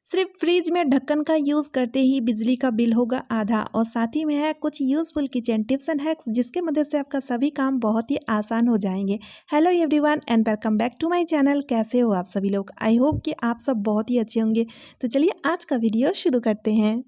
सिर्फ फ्रिज में ढक्कन का यूज़ करते ही बिजली का बिल होगा आधा। और साथ ही में है कुछ useful kitchen tips and hacks जिसके मदद से आपका सभी काम बहुत ही आसान हो जाएंगे। Hello everyone and welcome back to my channel. कैसे हो आप सभी लोग? आई होप कि आप सब बहुत ही अच्छे होंगे। तो चलिए आज का वीडियो शुरू करते हैं।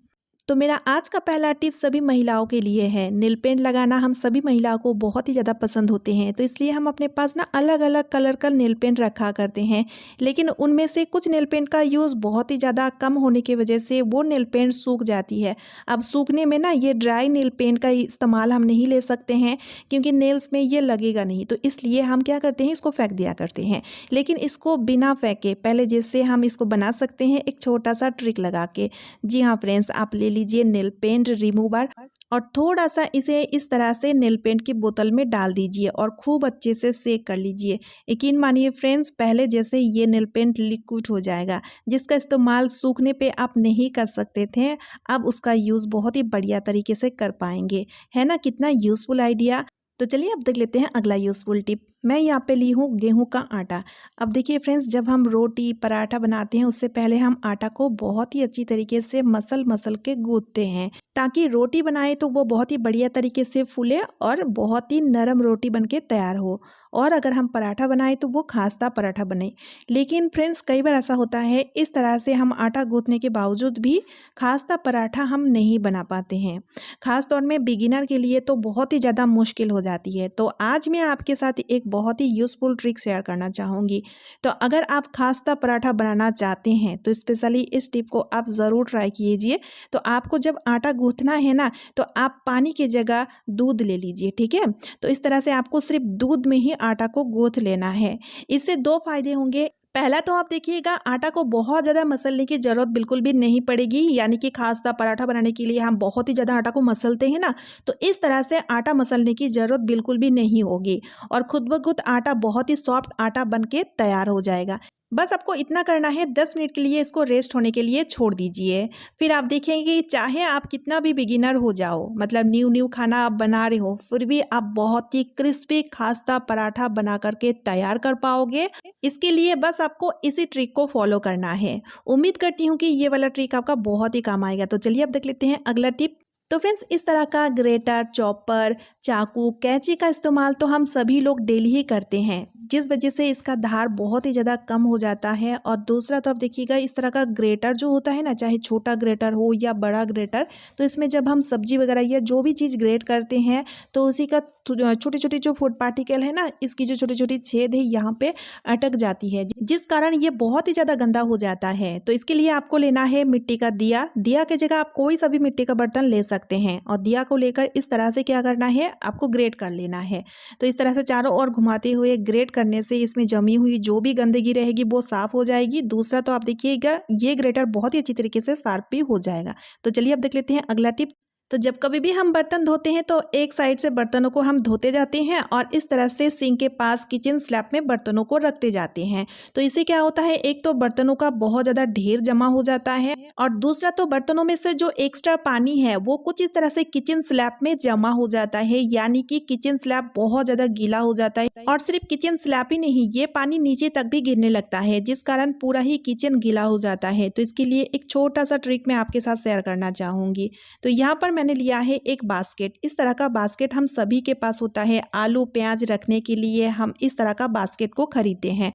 तो मेरा आज का पहला टिप सभी महिलाओं के लिए है। नेल पेंट लगाना हम सभी महिलाओं को बहुत ही ज़्यादा पसंद होते हैं, तो इसलिए हम अपने पास ना अलग अलग कलर का नेल पेंट रखा करते हैं। लेकिन उनमें से कुछ नेल पेंट का यूज़ बहुत ही ज़्यादा कम होने की वजह से वो नेल पेंट सूख जाती है। अब सूखने में ना ये ड्राई नेल पेंट का इस्तेमाल हम नहीं ले सकते हैं, क्योंकि नेल्स में ये लगेगा नहीं। तो इसलिए हम क्या करते हैं, इसको फेंक दिया करते हैं। लेकिन इसको बिना फेंके पहले जैसे हम इसको बना सकते हैं एक छोटा सा ट्रिक लगा के। जी हाँ फ्रेंड्स, आप ले लीजिए नेल पेंट रिमूवर और थोड़ा सा इसे इस तरह से नेल पेंट की बोतल में डाल दीजिए और खूब अच्छे से सेक कर लीजिए। यकीन मानिए फ्रेंड्स, पहले जैसे ये नेल पेंट लिक्विड हो जाएगा, जिसका इस्तेमाल सूखने पे आप नहीं कर सकते थे। अब उसका यूज़ बहुत ही बढ़िया तरीके से कर पाएंगे। है ना कितना यूज़फुल आइडिया। तो चलिए अब देख लेते हैं अगला यूज़फुल टिप। मैं यहाँ पे ली हूँ गेहूं का आटा। अब देखिए फ्रेंड्स, जब हम रोटी पराठा बनाते हैं उससे पहले हम आटा को बहुत ही अच्छी तरीके से मसल मसल के गूंथते हैं, ताकि रोटी बनाए तो वो बहुत ही बढ़िया तरीके से फूले और बहुत ही नरम रोटी बन के तैयार हो। और अगर हम पराठा बनाए तो वो खास्ता पराठा बने। लेकिन फ्रेंड्स, कई बार ऐसा होता है इस तरह से हम आटा गूंथने के बावजूद भी खास्ता पराठा हम नहीं बना पाते हैं। खास तौर में बिगिनर के लिए तो बहुत ही ज़्यादा मुश्किल हो जाती है। तो आज मैं आपके साथ एक बहुत ही यूज़फुल ट्रिक शेयर करना चाहूँगी। तो अगर आप खास्ता पराठा बनाना चाहते हैं तो स्पेशली इस टिप को आप ज़रूर ट्राई कीजिए। तो आपको जब आटा गूंथना है ना, तो आप पानी की जगह दूध ले लीजिए, ठीक है। तो इस तरह से आपको सिर्फ दूध में ही आटा को गूंथ लेना है। इससे दो फायदे होंगे। पहला तो आप देखिएगा, आटा को बहुत ज़्यादा मसलने की ज़रूरत बिल्कुल भी नहीं पड़ेगी। यानी कि खास्ता पराठा बनाने के लिए हम बहुत ही ज़्यादा आटा को मसलते हैं ना, तो इस तरह से आटा मसलने की ज़रूरत बिल्कुल भी नहीं होगी और खुद ब खुद आटा बहुत ही सॉफ्ट आटा बन के तैयार हो जाएगा। बस आपको इतना करना है, 10 मिनट के लिए इसको रेस्ट होने के लिए छोड़ दीजिए। फिर आप देखेंगे, चाहे आप कितना भी बिगिनर हो जाओ, मतलब न्यू खाना आप बना रहे हो, फिर भी आप बहुत ही क्रिस्पी खास्ता पराठा बना करके तैयार कर पाओगे। इसके लिए बस आपको इसी ट्रिक को फॉलो करना है। उम्मीद करती हूँ कि ये वाला ट्रिक आपका बहुत ही काम आएगा। तो चलिए अब देख लेते हैं अगला टिप। तो फ्रेंड्स, इस तरह का ग्रेटर, चॉपर, चाकू, कैंची का इस्तेमाल तो हम सभी लोग डेली ही करते हैं, जिस वजह से इसका धार बहुत ही ज़्यादा कम हो जाता है। और दूसरा तो आप देखिएगा, इस तरह का ग्रेटर जो होता है ना, चाहे छोटा ग्रेटर हो या बड़ा ग्रेटर, तो इसमें जब हम सब्जी वगैरह या जो भी चीज़ ग्रेट करते हैं तो उसी का छोटी छोटी जो फूड पार्टिकल है ना, इसकी जो छोटी छोटी छेद है यहाँ पे अटक जाती है, जिस कारण ये बहुत ही ज़्यादा गंदा हो जाता है। तो इसके लिए आपको लेना है मिट्टी का दिया। दिया की जगह आप कोई सा भी मिट्टी का बर्तन ले सकते हैं और दिया को लेकर इस तरह से क्या करना है, आपको ग्रेट कर लेना है। तो इस तरह से चारों ओर घुमाते हुए ग्रेट करने से इसमें जमी हुई जो भी गंदगी रहेगी वो साफ हो जाएगी। दूसरा तो आप देखिएगा, ये ग्रेटर बहुत ही अच्छी तरीके से शार्प भी हो जाएगा। तो चलिए अब देख लेते हैं अगला टिप। तो जब कभी भी हम बर्तन धोते हैं तो एक साइड से बर्तनों को हम धोते जाते हैं और इस तरह से सिंक के पास किचन स्लैब में बर्तनों को रखते जाते हैं। तो इससे क्या होता है, एक तो बर्तनों का बहुत ज़्यादा ढेर जमा हो जाता है और दूसरा तो बर्तनों में से जो एक्स्ट्रा पानी है वो कुछ इस तरह से किचन स्लैब में जमा हो जाता है। यानी कि किचन स्लैब बहुत ज़्यादा गीला हो जाता है और सिर्फ किचन स्लैब ही नहीं, ये पानी नीचे तक भी गिरने लगता है, जिस कारण पूरा ही किचन गीला हो जाता है। तो इसके लिए एक छोटा सा ट्रिक मैं आपके साथ शेयर करना चाहूँगी। तो यहाँ पर मैंने लिया है एक बास्केट। इस तरह का बास्केट हम सभी के पास होता है। आलू प्याज रखने के लिए हम इस तरह का बास्केट को खरीदते हैं।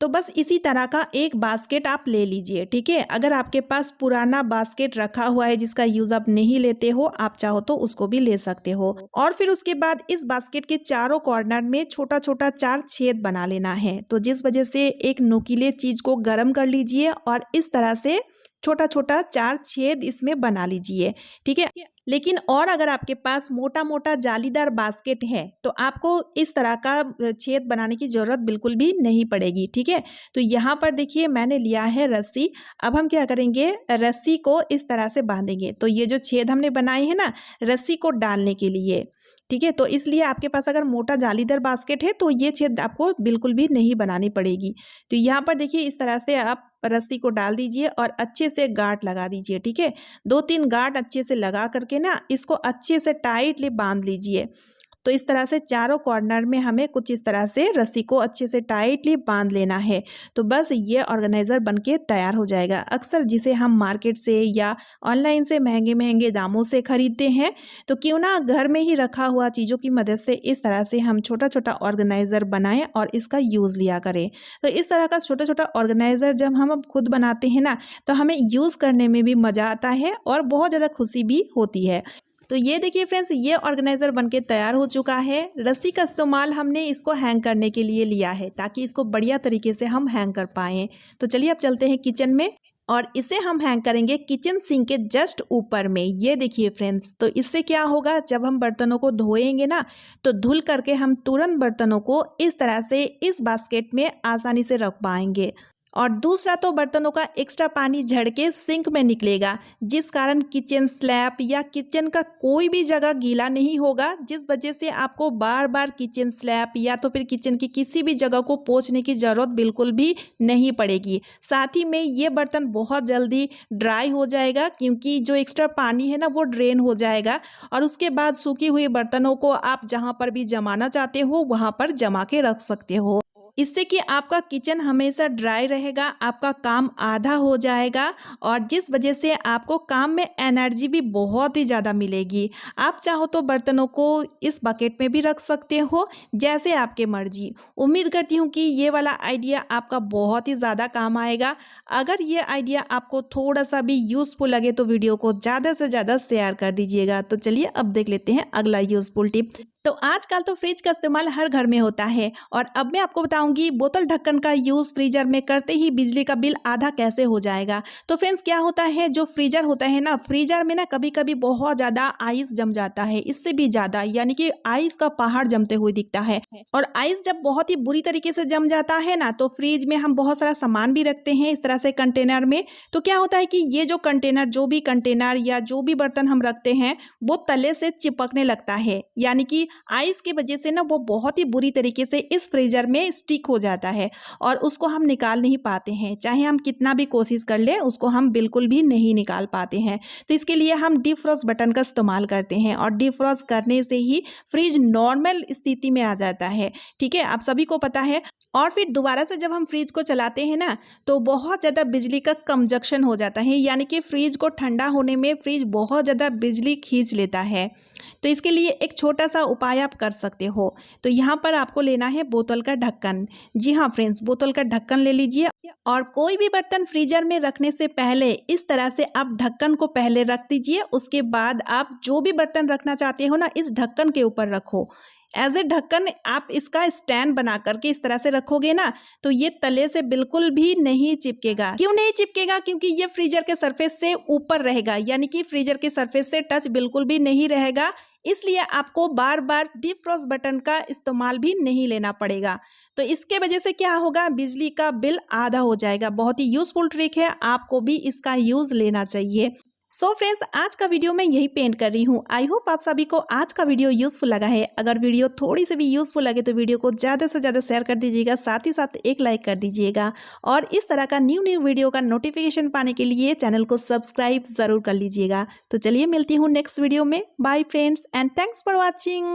तो बस इसी तरह का एक बास्केट आप ले लीजिए, ठीक है। अगर आपके पास पुराना बास्केट रखा हुआ है जिसका यूज आप नहीं लेते हो, आप चाहो तो उसको भी ले सकते हो। और फिर उसके बाद इस बास्केट के चारों कॉर्नर में छोटा छोटा 4 छेद बना लेना है। तो जिस वजह से एक नुकीले चीज को गर्म कर लीजिए और इस तरह से छोटा छोटा 4 छेद इसमें बना लीजिए, ठीक है। लेकिन और अगर आपके पास मोटा मोटा जालीदार बास्केट है तो आपको इस तरह का छेद बनाने की जरूरत बिल्कुल भी नहीं पड़ेगी, ठीक है। तो यहाँ पर देखिए, मैंने लिया है रस्सी। अब हम क्या करेंगे, रस्सी को इस तरह से बांधेंगे। तो ये जो छेद हमने बनाए हैं ना, रस्सी को डालने के लिए, ठीक है। तो इसलिए आपके पास अगर मोटा जालीदार बास्केट है तो ये छेद आपको बिल्कुल भी नहीं बनानी पड़ेगी। तो यहाँ पर देखिए, इस तरह से आप रस्सी को डाल दीजिए और अच्छे से गांठ लगा दीजिए, ठीक है। 2-3 गांठ अच्छे से लगा करके ना इसको अच्छे से टाइटली बांध लीजिए। तो इस तरह से चारों कॉर्नर में हमें कुछ इस तरह से रस्सी को अच्छे से टाइटली बांध लेना है। तो बस ये ऑर्गेनाइज़र बनके तैयार हो जाएगा। अक्सर जिसे हम मार्केट से या ऑनलाइन से महंगे महंगे दामों से खरीदते हैं, तो क्यों ना घर में ही रखा हुआ चीज़ों की मदद से इस तरह से हम छोटा छोटा ऑर्गेनाइज़र बनाएं और इसका यूज़ लिया करें। तो इस तरह का छोटा छोटा ऑर्गेनाइज़र जब हम खुद बनाते हैं ना, तो हमें यूज़ करने में भी मज़ा आता है और बहुत ज़्यादा खुशी भी होती है। तो ये देखिए फ्रेंड्स, ये ऑर्गेनाइज़र बनके तैयार हो चुका है। रस्सी का इस्तेमाल हमने इसको हैंग करने के लिए लिया है ताकि इसको बढ़िया तरीके से हम हैंग कर पाएँ। तो चलिए अब चलते हैं किचन में और इसे हम हैंग करेंगे किचन सिंक के जस्ट ऊपर में। ये देखिए फ्रेंड्स, तो इससे क्या होगा, जब हम बर्तनों को धोएंगे ना, तो धुल करके हम तुरंत बर्तनों को इस तरह से इस बास्केट में आसानी से रख पाएंगे। और दूसरा तो बर्तनों का एक्स्ट्रा पानी झड़ के सिंक में निकलेगा, जिस कारण किचन स्लैब या किचन का कोई भी जगह गीला नहीं होगा, जिस वजह से आपको बार बार किचन स्लैब या तो फिर किचन की किसी भी जगह को पोंछने की ज़रूरत बिल्कुल भी नहीं पड़ेगी। साथ ही में ये बर्तन बहुत जल्दी ड्राई हो जाएगा, क्योंकि जो एक्स्ट्रा पानी है ना वो ड्रेन हो जाएगा और उसके बाद सूखी हुई बर्तनों को आप जहाँ पर भी जमाना चाहते हो वहाँ पर जमा के रख सकते हो। इससे कि आपका किचन हमेशा ड्राई रहेगा, आपका काम आधा हो जाएगा और जिस वजह से आपको काम में एनर्जी भी बहुत ही ज़्यादा मिलेगी। आप चाहो तो बर्तनों को इस बकेट में भी रख सकते हो, जैसे आपके मर्जी। उम्मीद करती हूँ कि ये वाला आइडिया आपका बहुत ही ज़्यादा काम आएगा। अगर ये आइडिया आपको थोड़ा सा भी यूज़फुल लगे तो वीडियो को ज़्यादा से ज़्यादा शेयर कर दीजिएगा। तो चलिए अब देख लेते हैं अगला यूज़फुल टिप। तो आजकल तो फ्रिज का इस्तेमाल हर घर में होता है और अब मैं आपको बताऊंगी बोतल ढक्कन का यूज़ फ्रीजर में करते ही बिजली का बिल आधा कैसे हो जाएगा। तो फ्रेंड्स, क्या होता है, जो फ्रीजर होता है ना, फ्रीजर में ना कभी कभी बहुत ज़्यादा आइस जम जाता है, इससे भी ज़्यादा, यानी कि आइस का पहाड़ जमते हुए दिखता है। और आइस जब बहुत ही बुरी तरीके से जम जाता है ना, तो फ्रिज में हम बहुत सारा सामान भी रखते हैं इस तरह से कंटेनर में। तो क्या होता है कि ये जो कंटेनर, जो भी कंटेनर या जो भी बर्तन हम रखते हैं, वो तले से चिपकने लगता है, यानी कि आइस की वजह से ना वो बहुत ही बुरी तरीके से इस फ्रीजर में स्टिक हो जाता है और उसको हम निकाल नहीं पाते हैं। चाहे हम कितना भी कोशिश कर लें, उसको हम बिल्कुल भी नहीं निकाल पाते हैं। तो इसके लिए हम डिफ्रॉस्ट बटन का इस्तेमाल करते हैं और डिफ्रॉस्ट करने से ही फ्रिज नॉर्मल स्थिति में आ जाता है। ठीक है, आप सभी को पता है। और फिर दोबारा से जब हम फ्रिज को चलाते हैं ना, तो बहुत ज़्यादा बिजली का कंजक्शन हो जाता है, यानी कि फ्रिज को ठंडा होने में फ्रिज बहुत ज़्यादा बिजली खींच लेता है। तो इसके लिए एक छोटा सा उपाय आप कर सकते हो। तो यहाँ पर आपको लेना है बोतल का ढक्कन। जी हाँ फ्रेंड्स, बोतल का ढक्कन ले लीजिए और कोई भी बर्तन फ्रीजर में रखने से पहले इस तरह से आप ढक्कन को पहले रख दीजिए। उसके बाद आप जो भी बर्तन रखना चाहते हो ना, इस ढक्कन के ऊपर रखो। एज ए ढक्कन आप इसका स्टैंड बना करके इस तरह से रखोगे ना, तो ये तले से बिल्कुल भी नहीं चिपकेगा। क्यों नहीं चिपकेगा? क्योंकि ये फ्रीजर के सरफेस से ऊपर रहेगा, यानी कि फ्रीजर के सरफेस से टच बिल्कुल भी नहीं रहेगा। इसलिए आपको बार बार डिफ्रॉस्ट बटन का इस्तेमाल भी नहीं लेना पड़ेगा। तो इसके वजह से क्या होगा, बिजली का बिल आधा हो जाएगा। बहुत ही यूजफुल ट्रिक है, आपको भी इसका यूज लेना चाहिए। सो फ्रेंड्स, आज का वीडियो मैं यही पेंट कर रही हूँ। आई होप आप सभी को आज का वीडियो यूजफुल लगा है। अगर वीडियो थोड़ी सी भी यूजफुल लगे तो वीडियो को ज़्यादा से ज़्यादा शेयर कर दीजिएगा, साथ ही साथ एक लाइक कर दीजिएगा और इस तरह का न्यू वीडियो का नोटिफिकेशन पाने के लिए चैनल को सब्सक्राइब ज़रूर कर लीजिएगा। तो चलिए मिलती हूँ नेक्स्ट वीडियो में। Bye friends and thanks for watching.